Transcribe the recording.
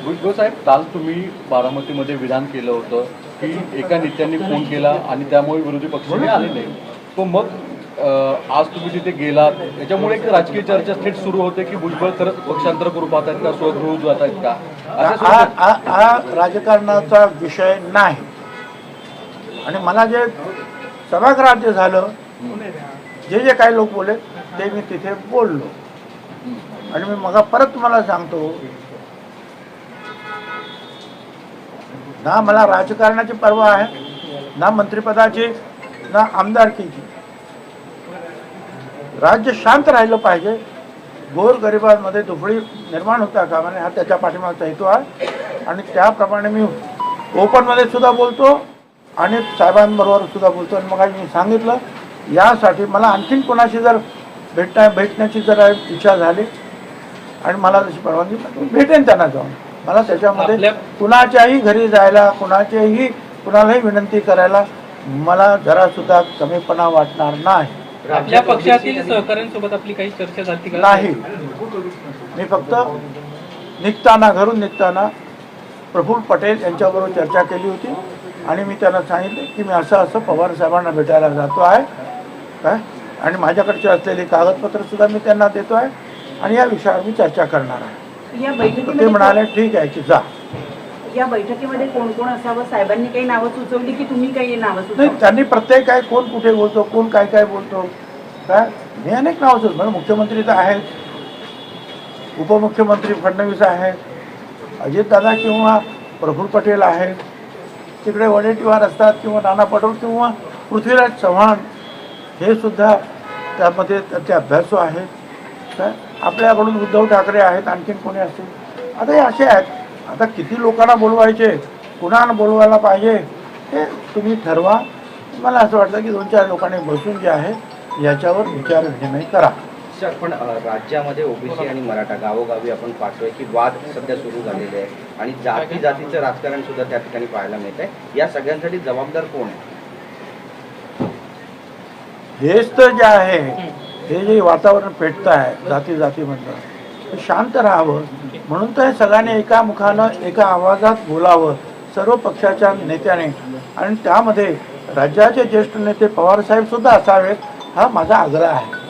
भुजबळ साहेब, काल तुम्ही बारामतीमध्ये विधान केलं होतं की एका नेत्यांनी फोन केला आणि त्यामुळे विरोधी पक्षाने आले नाही. तो मग आज तुम्ही तिथे गेलात, त्याच्यामुळे एक राजकीय चर्चा थेट सुरू होते की भुजबळ खरंच पक्षांतर करू पाहतात का, स्वगृह जात आहेत का? हा राजकारणाचा विषय नाही. आणि मला जे सभाग्राह्य झालं, जे काही लोक बोलले ते मी तिथे बोललो. आणि मी मग परत तुम्हाला सांगतो, ना मला राजकारणाची पर्वा आहे, ना मंत्रिपदाची, ना आमदारकीची. राज्य शांत राहिलं पाहिजे, गोरगरिबांमध्ये दुफळी निर्माण होता कामा नये, हा त्याच्या पाठीमागचा हेतू आहे. आणि त्याप्रमाणे मी ओपनमध्ये सुद्धा बोलतो आणि साहेबांबरोबर सुद्धा बोलतो. आणि मग मी सांगितलं, यासाठी मला आणखीन कोणाशी जर भेटण्याची जर इच्छा झाली आणि मला तशी परवानगी भेटेन त्यांना जाऊन. मला त्याच्यामध्ये कुणाच्याही घरी जायला, कुणालाही विनंती करायला मला जरासुद्धा कमीपणा वाटणार नाही. आपल्या पक्षातील सहकाऱ्यांसोबत आपली काही चर्चा झाली का? नाही. मी फक्त घरून निघताना प्रफुल्ल पटेल यांच्याबरोबर चर्चा केली होती आणि मी त्यांना सांगितले की मी असं पवार साहेबांना भेटायला जातो आहे काय, आणि माझ्याकडचे असलेली कागदपत्र सुद्धा मी त्यांना देतो आहे आणि या विषयावर मी चर्चा करणार आहे. या बैठकीमध्ये ते म्हणाले ठीक आहे की जा. या बैठकीमध्ये कोण कोण असावं, साहेबांनी काही नावं सुचवली की तुम्ही काही नावं नाही, सुचवली? त्यांनी प्रत्येक काय कोण कुठे बोलतो, कोण काय काय बोलतो काय, मी अनेक नावं सुचवलं. मुख्यमंत्री तर आहेत, उपमुख्यमंत्री फडणवीस आहेत, अजितदादा किंवा प्रफुल्ल पटेल आहेत, तिकडे वडेट्टीवार असतात किंवा नाना पटोले किंवा पृथ्वीराज चव्हाण, हे सुद्धा त्यामध्ये त्याचे अभ्यासू आहेत काय. आपल्याकडून उद्धव ठाकरे आहेत, आणखीन कोणी असतील. आता हे असे आहेत. आता किती लोकांना बोलवायचे, कुणाला बोलवायला पाहिजे हे तुम्ही ठरवा. मला असं वाटतं की 2-4 लोकांनी बसून जे आहे याच्यावर विचार विनिमय करा. सर, पण राज्यामध्ये ओबीसी आणि मराठा गावोगावी आपण पाहतोय की वाद सध्या सुरू झालेले आहे आणि जातीचं राजकारण सुद्धा त्या ठिकाणी पाहायला मिळत आहे. या सगळ्यांसाठी जबाबदार कोण आहे? हेच तर जे आहे, हे जे वातावरण पेटतं आहे जातीमधलं, ते शांत राहावं म्हणून तर सगळ्यांनी एका मुखानं एका आवाजात बोलावं, सर्व पक्षाच्या नेत्याने. आणि त्यामध्ये राज्याचे ज्येष्ठ नेते पवारसाहेब सुद्धा असावेत, हा माझा आग्रह आहे.